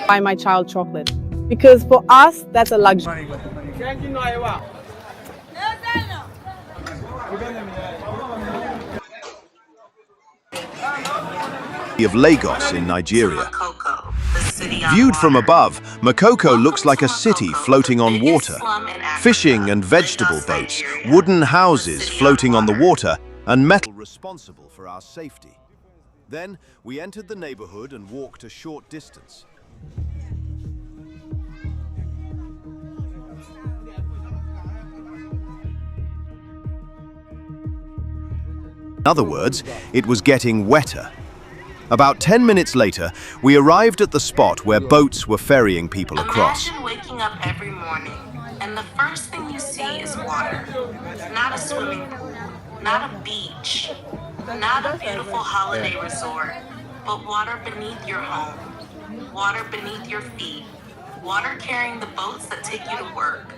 Buy my child chocolate. Because for us, that's a luxury. Of Lagos in Nigeria. Makoko, the city on Viewed from water. above, Makoko Welcome looks like to a city Makoko, floating the on biggest water. slum in Africa, Fishing and vegetable Lagos, boats, Nigeria, wooden the houses city floating on the water. water, and metal responsible for our safety. Then we entered the neighborhood and walked a short distance. In other words, it was getting wetter. About 10 minutes later, we arrived at the spot where boats were ferrying people across. Imagine waking up every morning and the first thing you see is water. Not a swimming pool, not a beach, not a beautiful holiday resort, but water beneath your home, water beneath your feet, water carrying the boats that take you to work,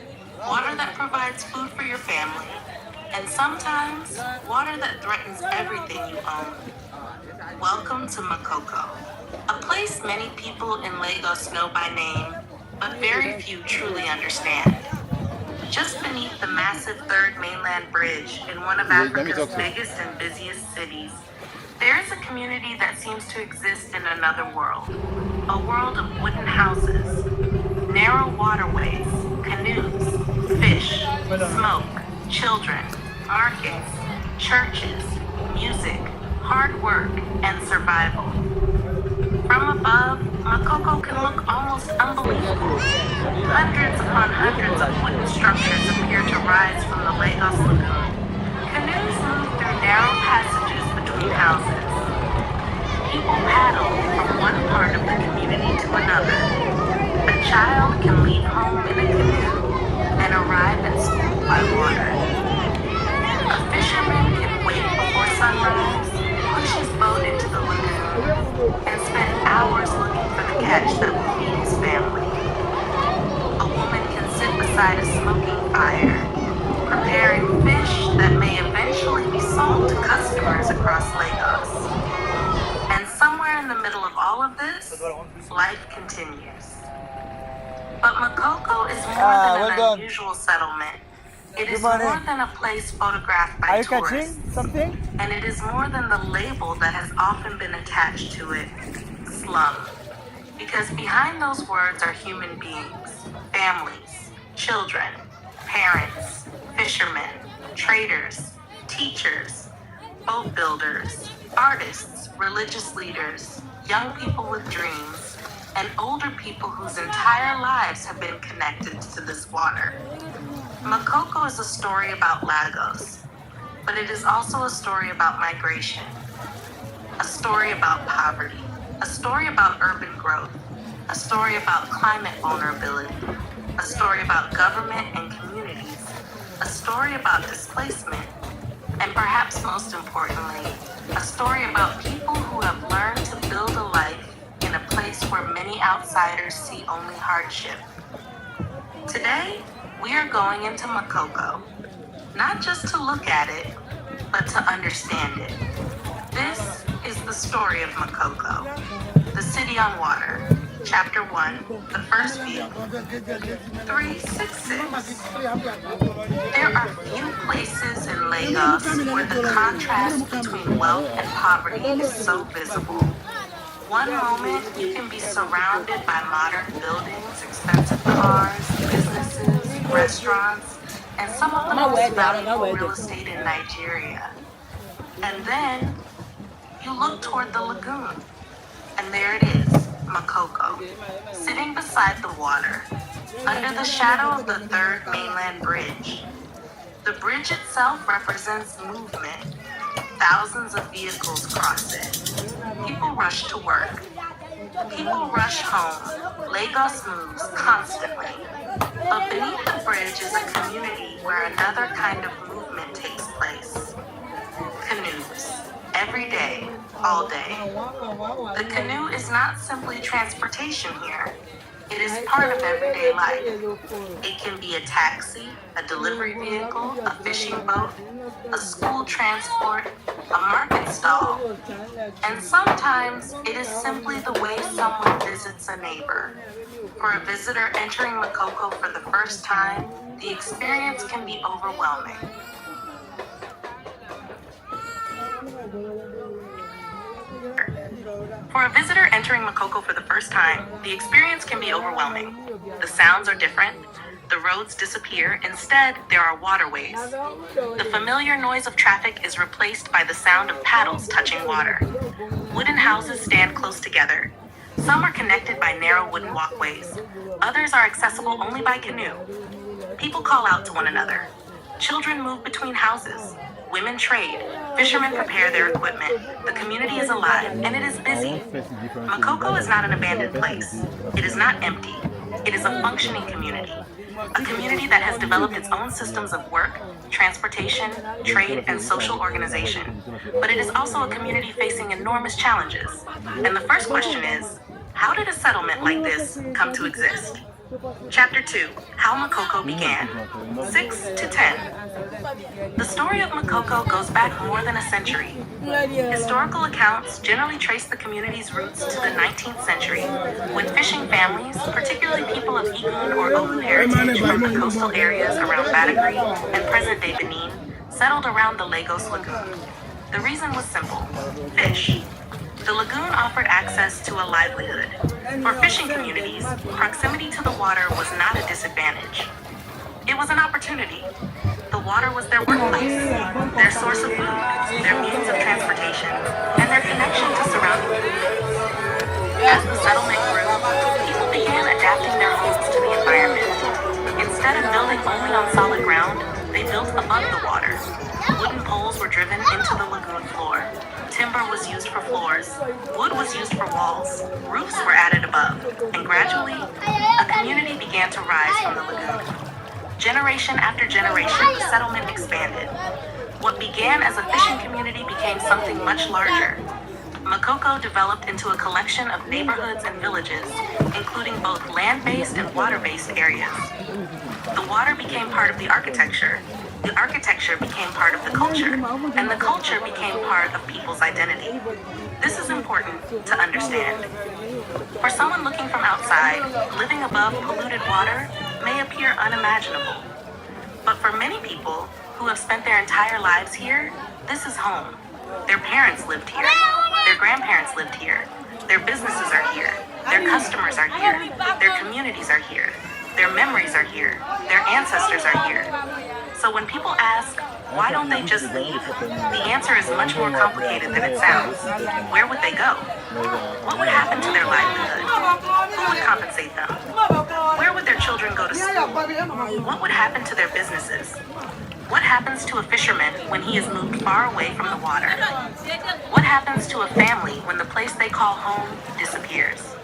water that provides food for your family, and sometimes water that threatens everything you own. Welcome to Makoko, a place many people in Lagos know by name, but very few truly understand. Just beneath the massive Third Mainland Bridge in one of Africa's biggest and busiest cities, there is a community that seems to exist in another world. A world of wooden houses, narrow waterways, canoes, fish, smoke, children, markets, churches, music, hard work, and survival. From above, Makoko can look almost unbelievable. Hundreds upon hundreds of wooden structures appear to rise from the Lagos Lagoon. Canoes move through narrow passages between houses. People paddle from one part of the community to another. A child can leave home in a canoe and arrive at school by water. A fisherman can wait before sunrise, push his boat into the lagoon, and spend hours looking for the catch that will feed his family. A woman can sit beside a smoking fire, preparing fish that may eventually be sold to customers across Lagos. And somewhere in the middle of all of this, life continues. But Makoko is more than an unusual settlement. It is more than a place photographed by tourists. And it is more than the label that has often been attached to it, slum. Because behind those words are human beings, families, children, parents, fishermen, traders, teachers, boat builders, artists, religious leaders, young people with dreams, and older people whose entire lives have been connected to this water. Makoko is a story about Lagos, but it is also a story about migration, a story about poverty, a story about urban growth, a story about climate vulnerability, a story about government and communities, a story about displacement, and perhaps most importantly, a story about people who have learned to build a life in a place where many outsiders see only hardship. Today, we are going into Makoko, not just to look at it, but to understand it. This is the story of Makoko, the city on water, Chapter 1, the first view, 366. There are few places in Lagos where the contrast between wealth and poverty is so visible. One moment, you can be surrounded by modern buildings, expensive cars, businesses, restaurants, and some of the most valuable real estate in Nigeria. And then, you look toward the lagoon, and there it is, Makoko, sitting beside the water, under the shadow of the Third Mainland Bridge. The bridge itself represents movement. Thousands of vehicles cross it. People rush to work. People rush home. Lagos moves constantly. But beneath the bridge is a community where another kind of movement takes place. Canoes. Every day, all day. The canoe is not simply transportation here. It is part of everyday life. It can be a taxi, a delivery vehicle, a fishing boat, a school transport, a market stall, and sometimes it is simply the way someone visits a neighbor. For a visitor entering Makoko for the first time, the experience can be overwhelming. For a visitor entering Makoko for the first time, the experience can be overwhelming. The sounds are different. The roads disappear. Instead, there are waterways. The familiar noise of traffic is replaced by the sound of paddles touching water. Wooden houses stand close together. Some are connected by narrow wooden walkways. Others are accessible only by canoe. People call out to one another. Children move between houses. Women trade. Fishermen prepare their equipment. The community is alive, and it is busy. Makoko is not an abandoned place. It is not empty. It is a functioning community. A community that has developed its own systems of work, transportation, trade, and social organization. But it is also a community facing enormous challenges. And the first question is, how did a settlement like this come to exist? Chapter 2, How Makoko Began, 6 to 10. The story of Makoko goes back more than a century. Historical accounts generally trace the community's roots to the 19th century, when fishing families, particularly people of Igun or Oku heritage from the coastal areas around Badagry and present-day Benin, settled around the Lagos Lagoon. The reason was simple: fish. The lagoon offered access to a livelihood. For fishing communities, proximity to the water was not a disadvantage. It was an opportunity. The water was their workplace, their source of food, their means of transportation, and their connection to surrounding communities. As the settlement grew, people began adapting their homes to the environment. Instead of building only on solid ground, they built above the water. Wooden poles were driven into the lagoon floor. Timber was used for floors. Wood was used for walls. Roofs were added above. And gradually, a community began to rise from the lagoon. Generation after generation, the settlement expanded. What began as a fishing community became something much larger. Makoko developed into a collection of neighborhoods and villages, including both land-based and water-based areas. The water became part of the architecture became part of the culture, and the culture became part of people's identity. This is important to understand. For someone looking from outside, living above polluted water may appear unimaginable. But for many people who have spent their entire lives here, this is home. Their parents lived here. Their grandparents lived here. Their businesses are here. Their customers are here. Their communities are here. Their memories are here. Their ancestors are here. So when people ask, why don't they just leave? The answer is much more complicated than it sounds. Where would they go? What would happen to their livelihood? Who would compensate them? Where would their children go to school? What would happen to their businesses? What happens to a fisherman when he is moved far away from the water? What happens to a family when the place they call home disappears?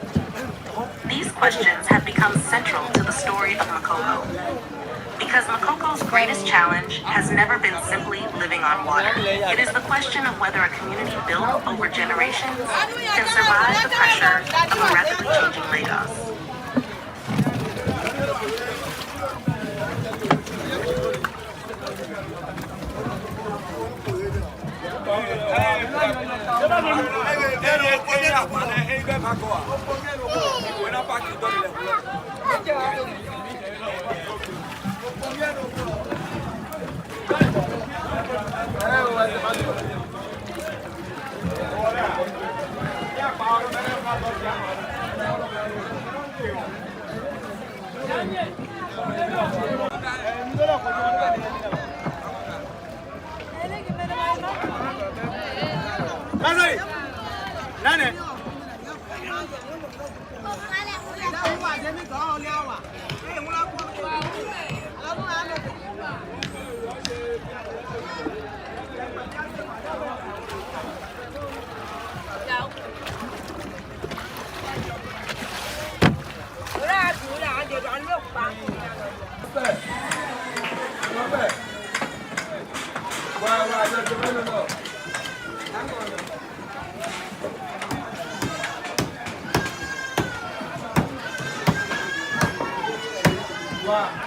These questions have become central to the story of Makoko. Because Makoko's greatest challenge has never been simply living on water. It is the question of whether a community built over generations can survive the pressure of a rapidly changing Lagos. No.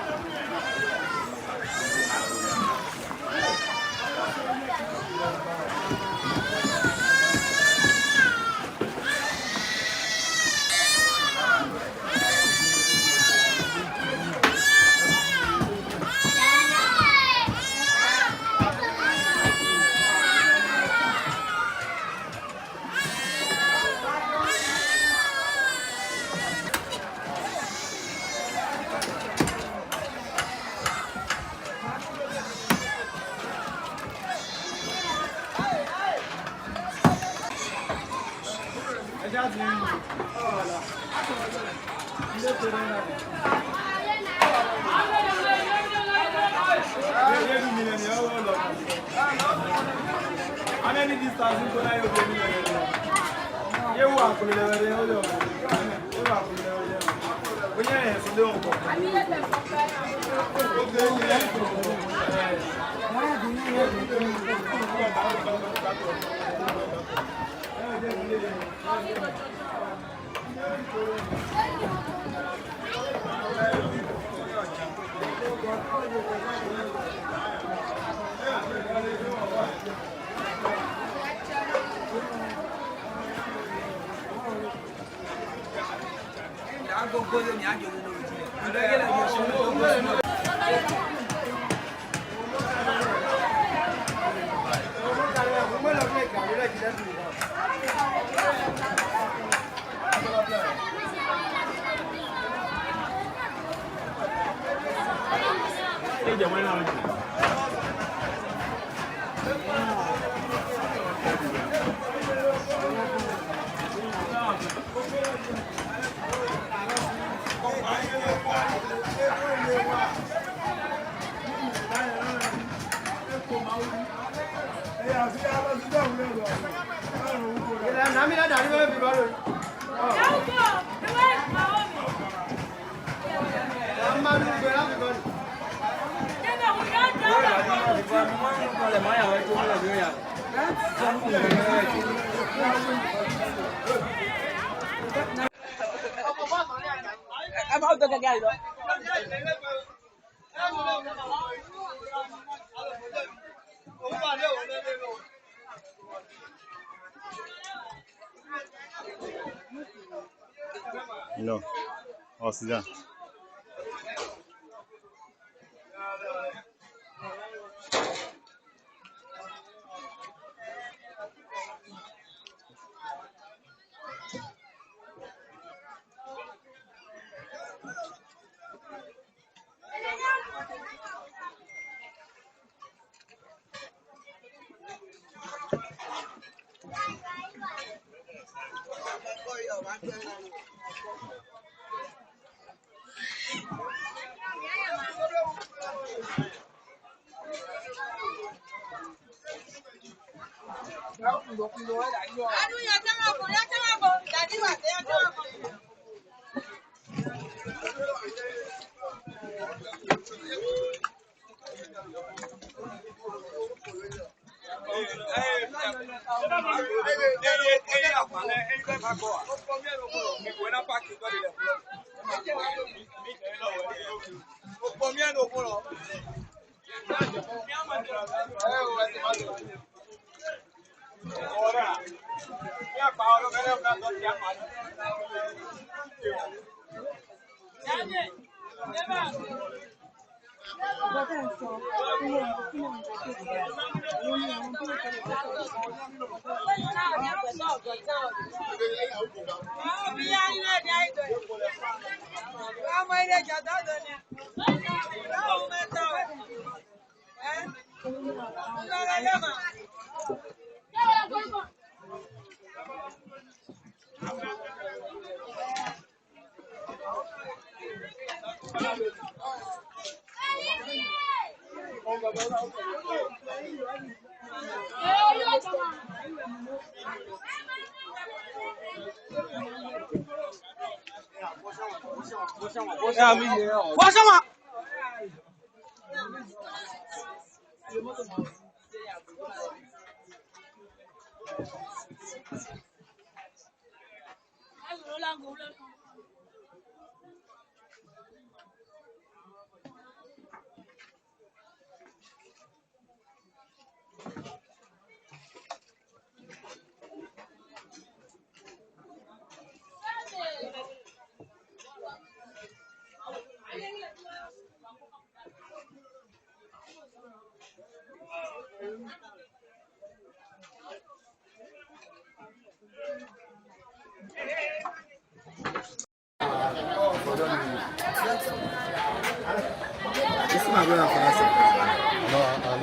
Oh, c'est ça. my brother for us. No, I'm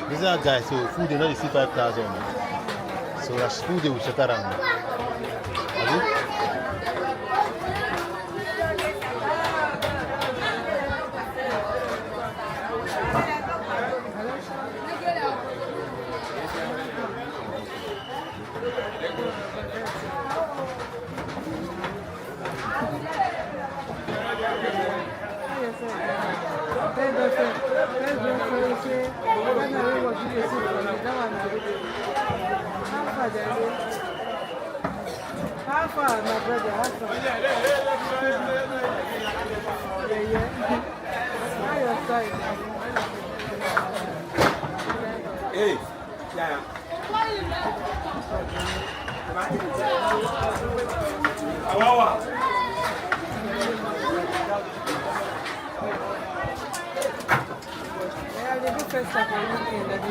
These are guys, so food they not see 5,000. So that's food they will shut around. How far, my brother? How far? Yeah. How your side? Hey, yeah. The difference of everything that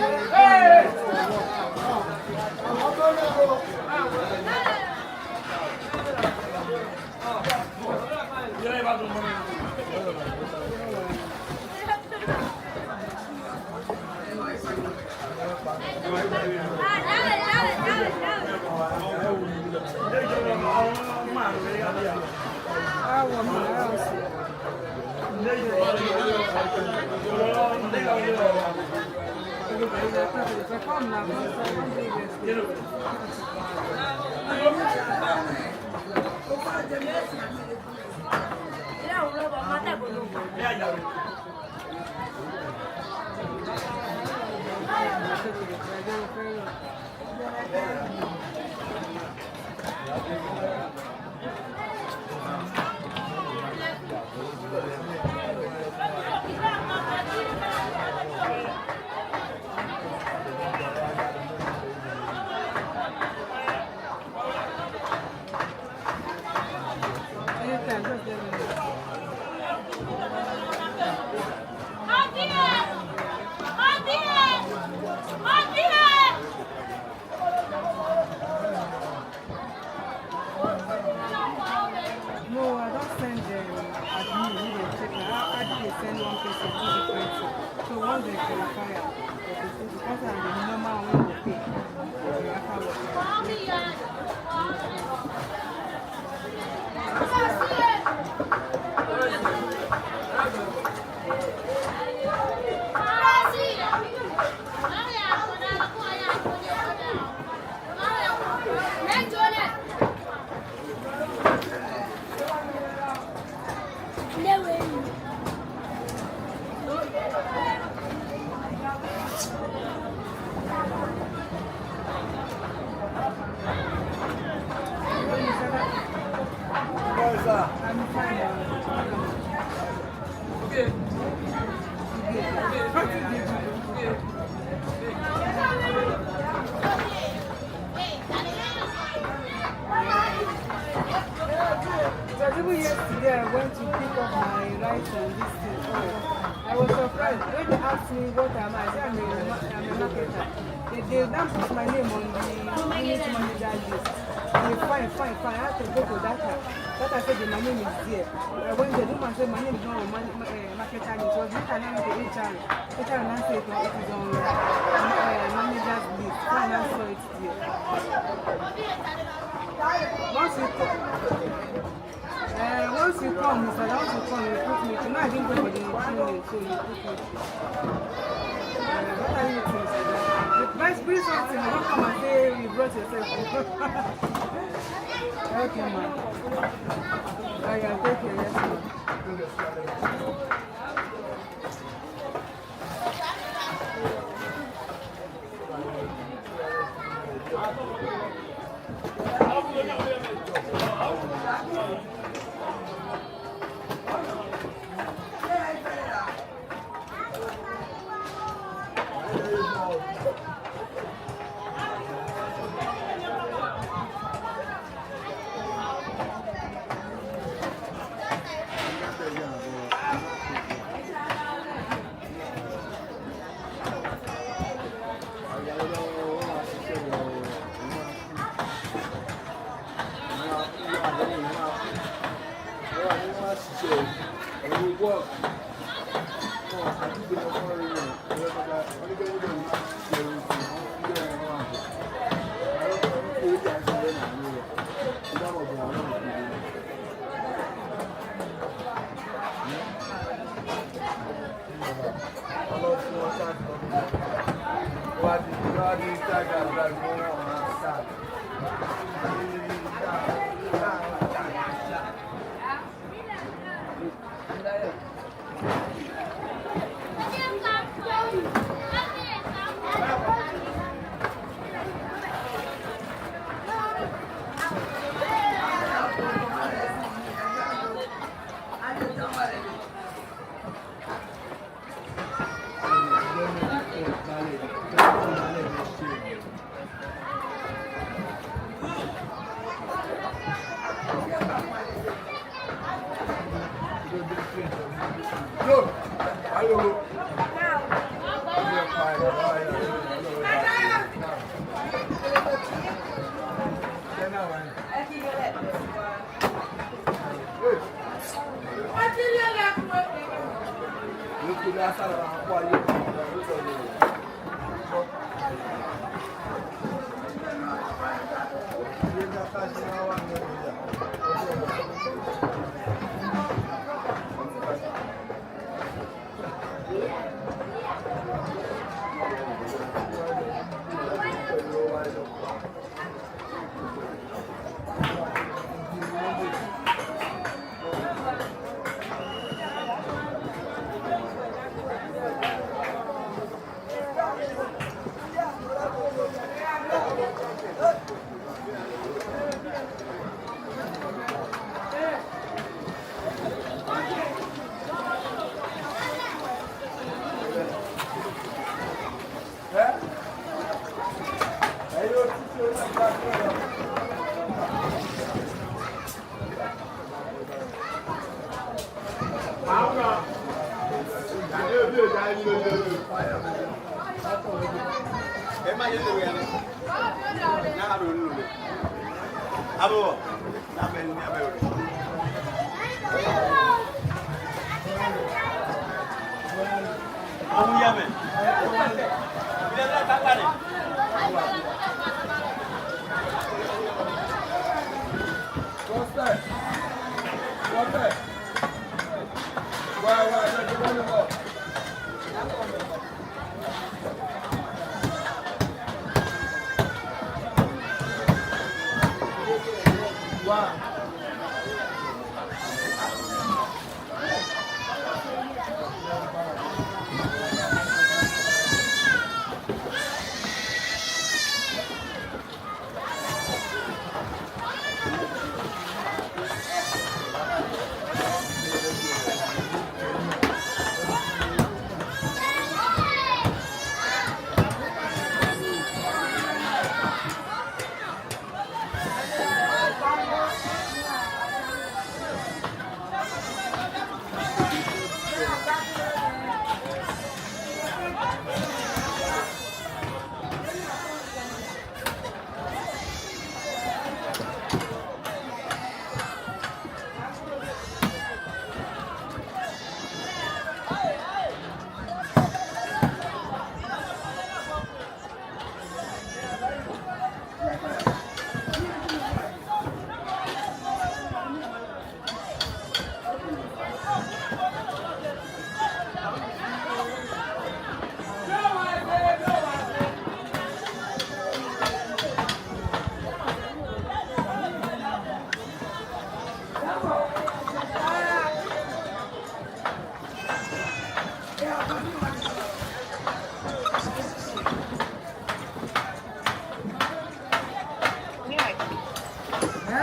No, I don't send them admin, we dey check. I dey send one person two different things. So once they verify am, because I'm the normal one we pay. The after work. I'm fine. Okay. Because even yesterday I went to pick up my rice and this thing. Oh, I was surprised. When they asked me what am I said I'm a marketer. They now put my name on the unit manager list. They fine. I had to go to data. Data said my name is there. When the woman said my name is not on marketer list, it was not announced to HR. HR announced it is on manager's list. So I now saw it there. Once you come, Mr. Once you come, you put me. Tonight I didn't go for the 2 days. so you cook it. What are you eating? Let's bring something. Don't come and say you brought yourself. Okay, man. I can take care, yes, ma'am.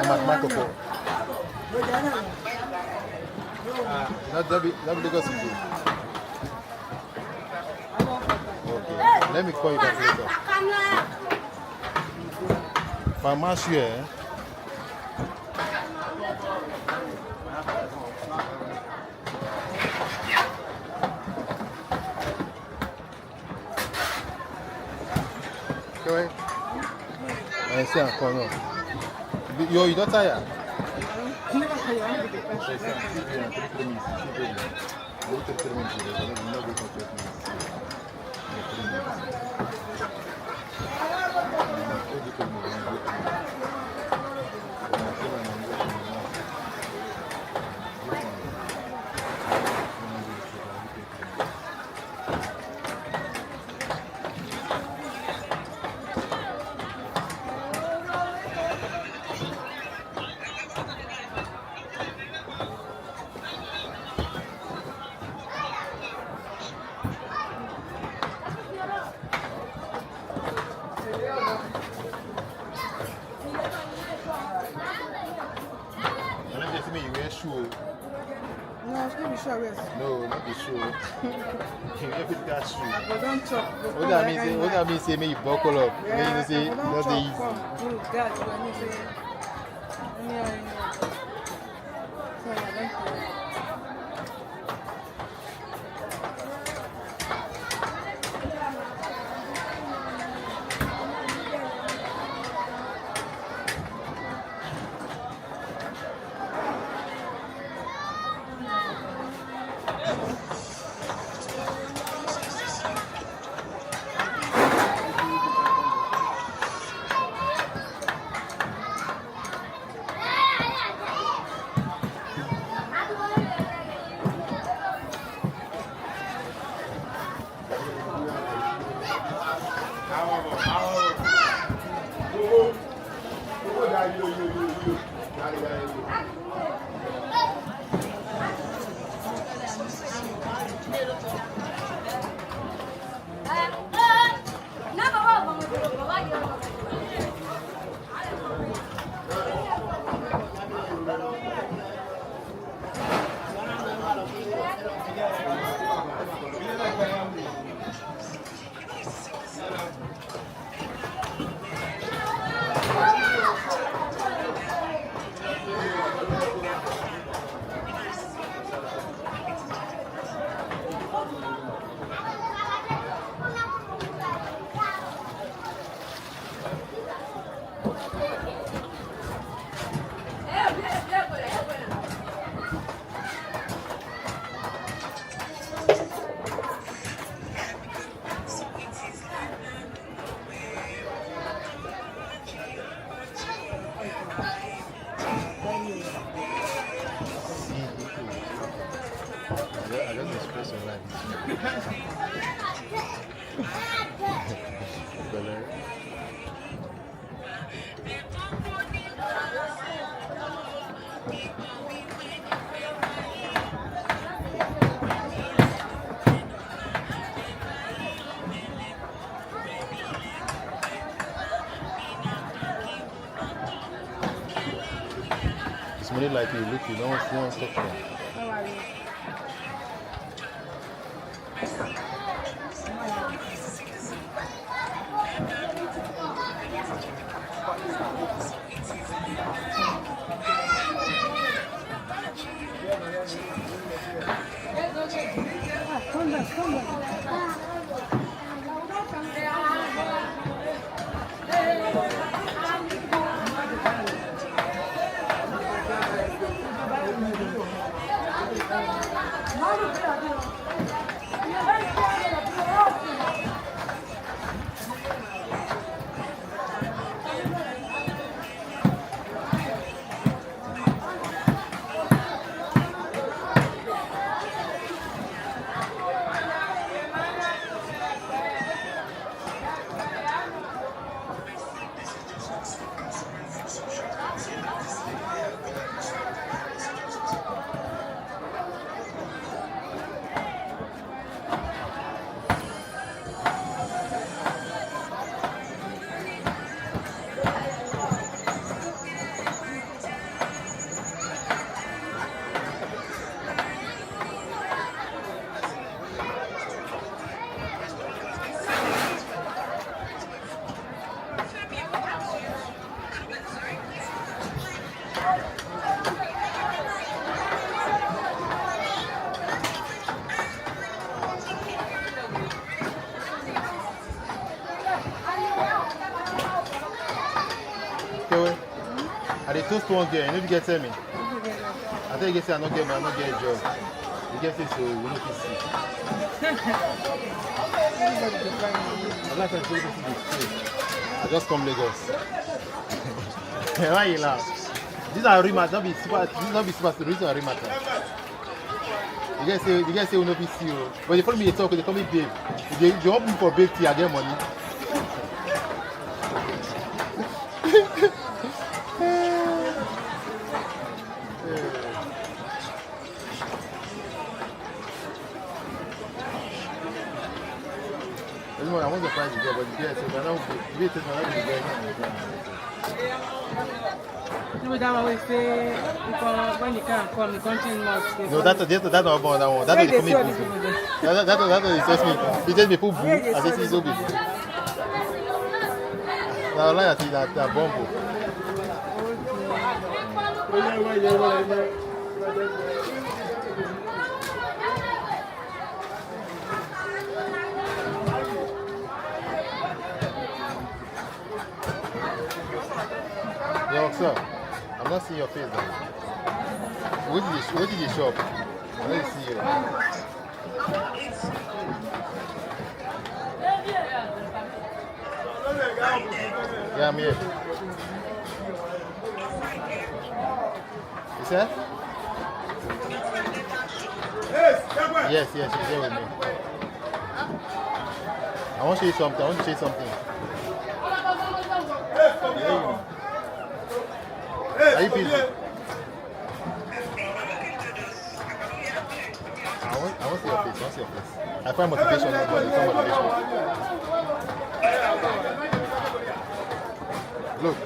I'm at Makoko. That'll be Lagos City. Okay. Let me call you back later. If I'm asked here. Go ahead. I see I'm calling. You don't tire? No, it's going to be sure, yes. No, not the shoe. You have to get shoe. But don't chop. What that means, say, me buckle up. Yeah, Me say, but not don't the chop. easy. Come, do that. When you say, yeah. So, yeah, don't chop. I just express your life. It's money like you look, you don't stop there. How are you? Come back, come back. Okay, well, I did toast one girl, you know you get tell me. I tell you get say I not get a job. You get say so we need to see. I'm not trying to see this. I just come Lagos. Why you laugh? These are remat, not be super. This is not be super. These are remat. You guys say we no be see you. But they follow me they talk. They call me babe. They want me for babe tea. I get money. I want to price the girl, but the girl says I don't. The girl says I don't be girl. No, that always say when you can't come, the country not. No, that's not about that one. That's what they call me. That's what they tell me. He tells me put boo. I say see so big. Now like I see that bumbo. Yo, sir, I'm not seeing your face though. Where did you shop? I don't see you. Yeah, I'm here. You said? Yes, she's here with me. I want to show you something. Are you busy? I want to see your face. I find motivation. Look.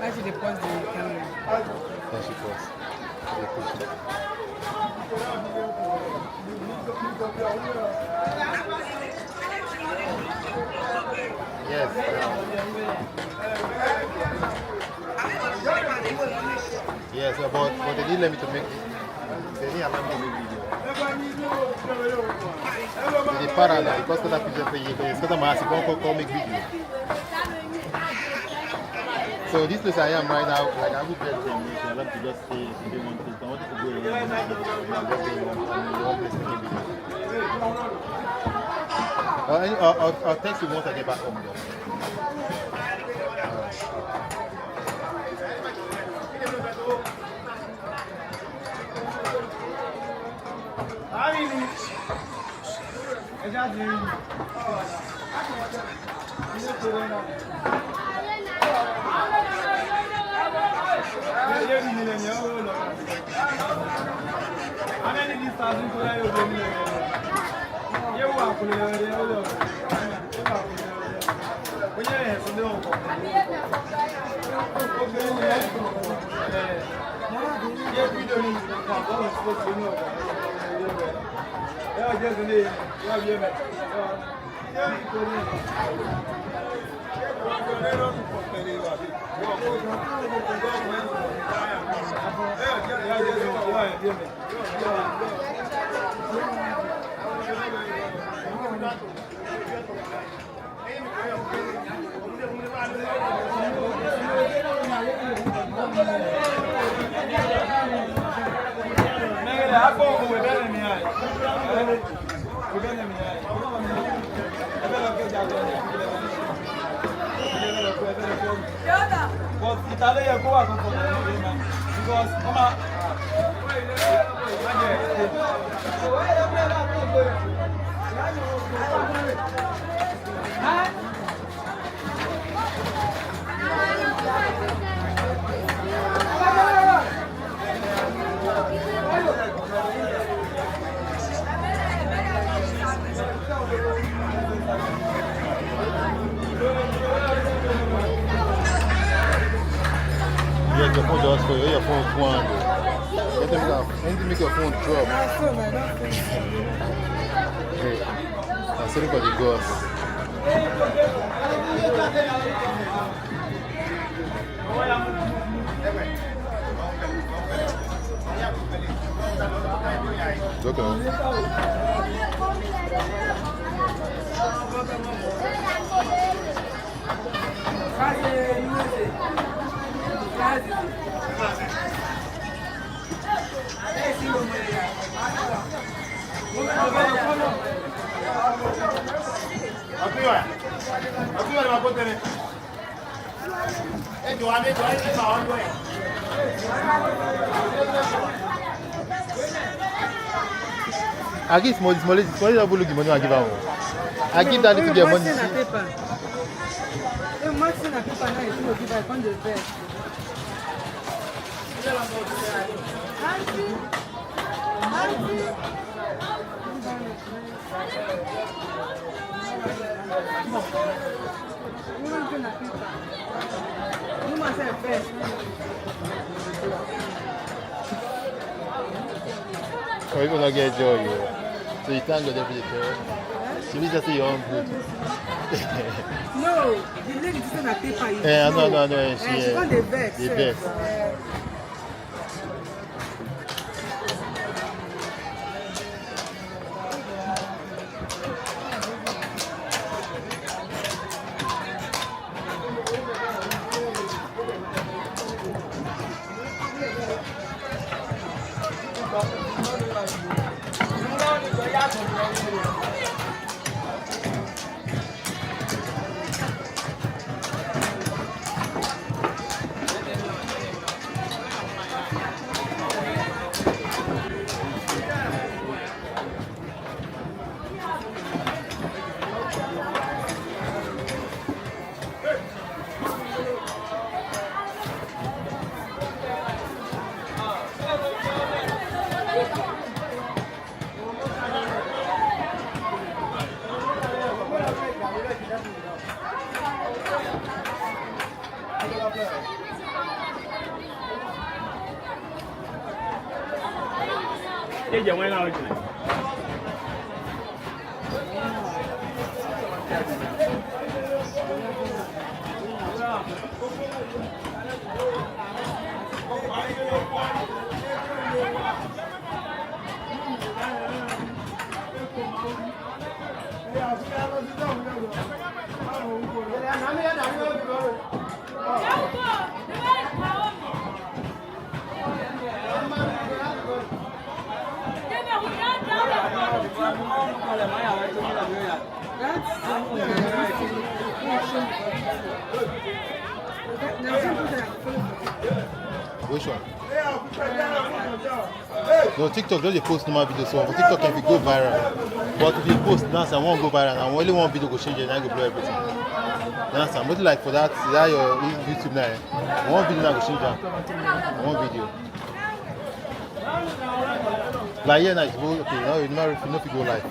Actually, pause the camera. Then she paused. Yes. Yes, but they didn't let me to make it. They didn't allow me to make video. They parallel because of that picture for you. Because of my ass, you can't call make video. So this place I am right now, like I would get to I love to just stay in one place. I wanted to go in one place to make video. I'll text you once I get back home though. Your phone just for your phone one. Anything make your phone drop. Okay. I'm sorry for the ghost. It's okay. I give small double look the money I give her. I give that little girl money. So you're gonna get joy. So you thank God every day. So you just say your own good. No, the lady is on a paper. Yeah, no. She's on the vex. The best. Which one? No, TikTok don't post normal videos. So for TikTok can go viral. But if you post dance and won't go viral, and only one video go change it, and I go blow everything. Dance and what like for that? Is that your YouTube now? One video now go change that. One video. Like yeah, nice. Okay, now you know if you go live.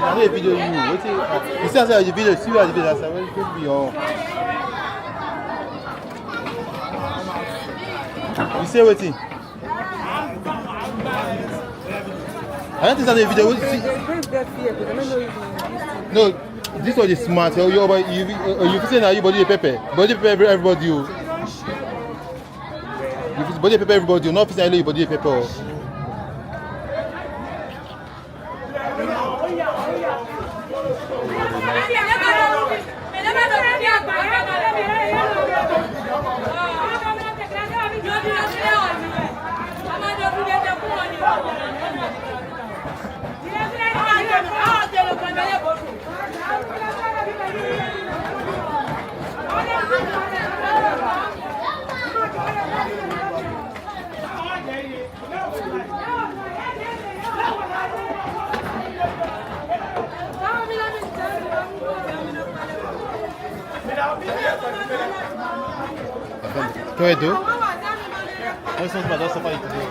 Another video you. What's it? You see, the video. See what the video. That's what it could be on. You say what it? I don't think that's the video. No, this one is smart. You say now you body pepper. Body pepper everybody. You body pepper everybody. You not say you body pepper. Can I do? What's the matter? What's the fight today?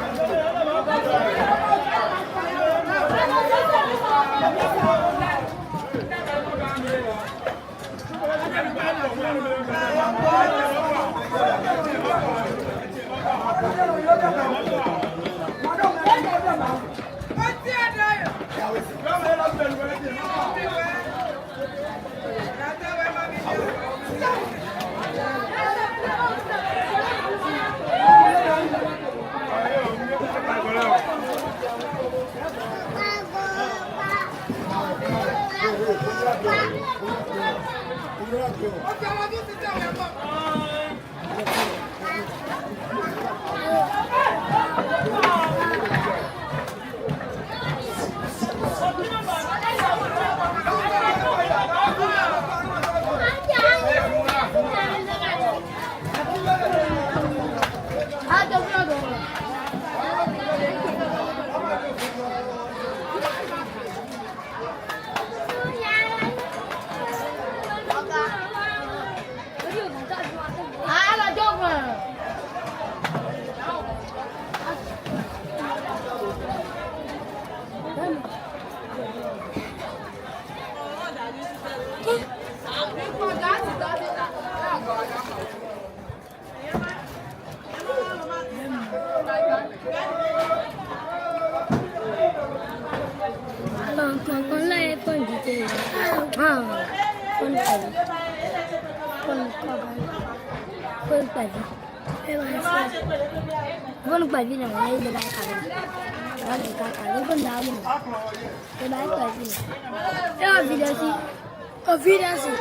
Auf Wiedersehen.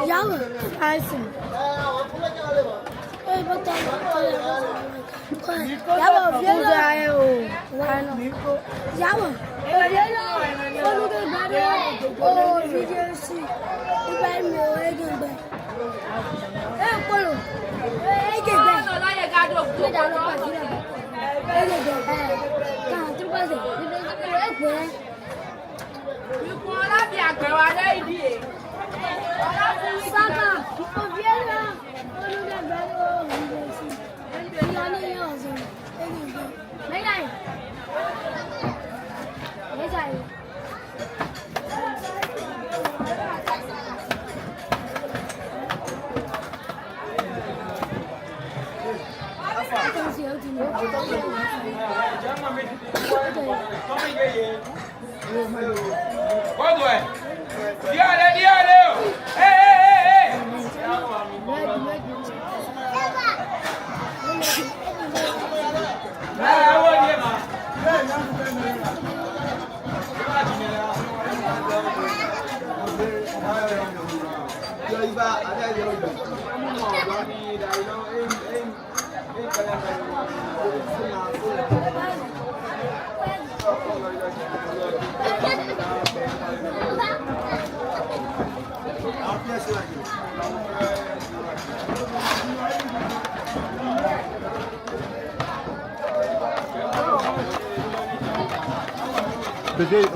Ja,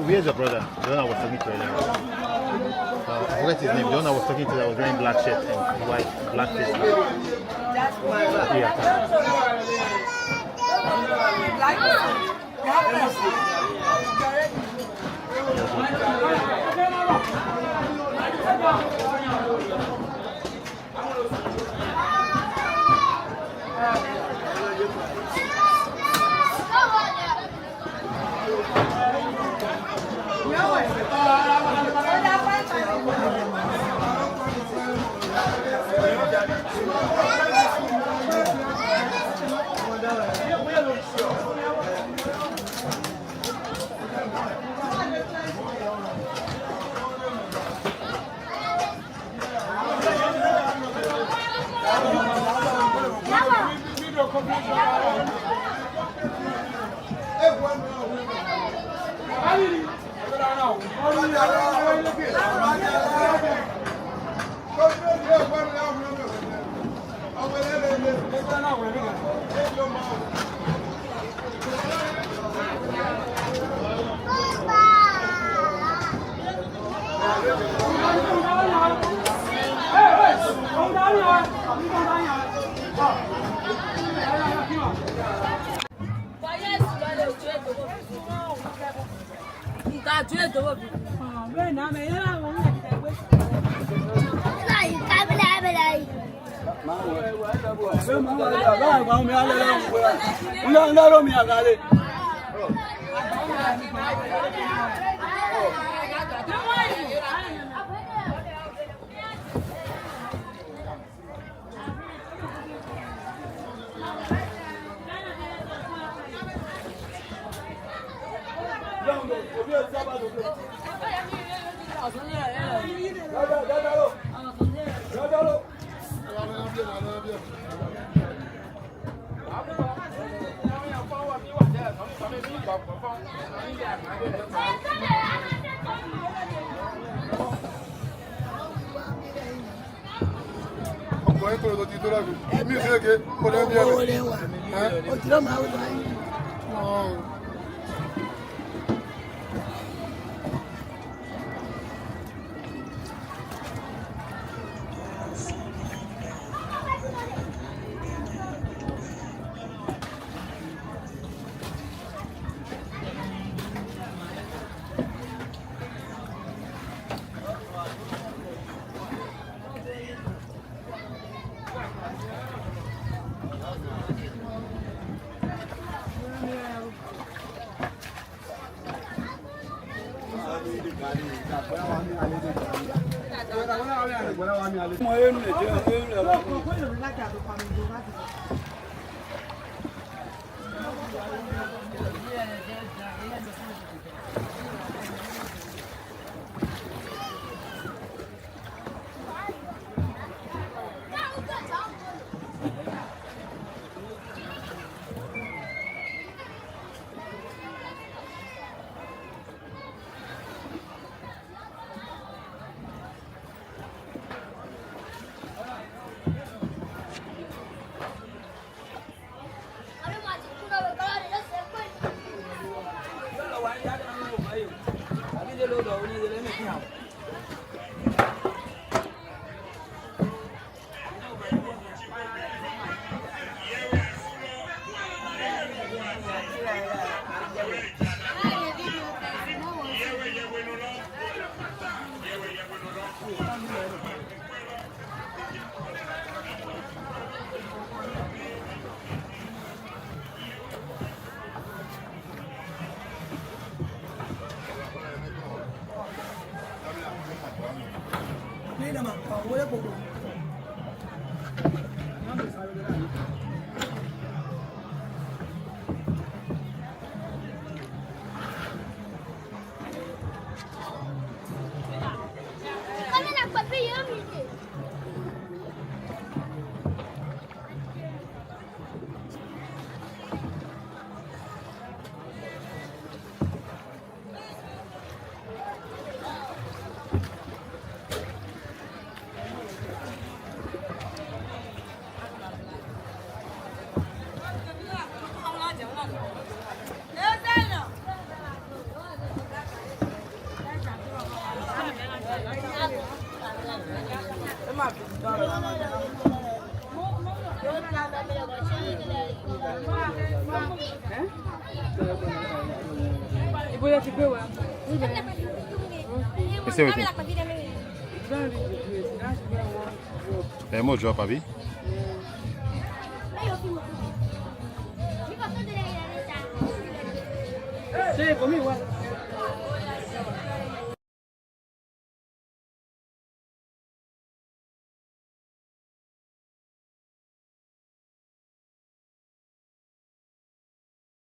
Where's your brother? The one I was talking to earlier. I forgot his name. The one I was talking to that was wearing black shirt and white, black face. Qu'est-ce que c'est? Et moi, je vois pas vu. Say for me what?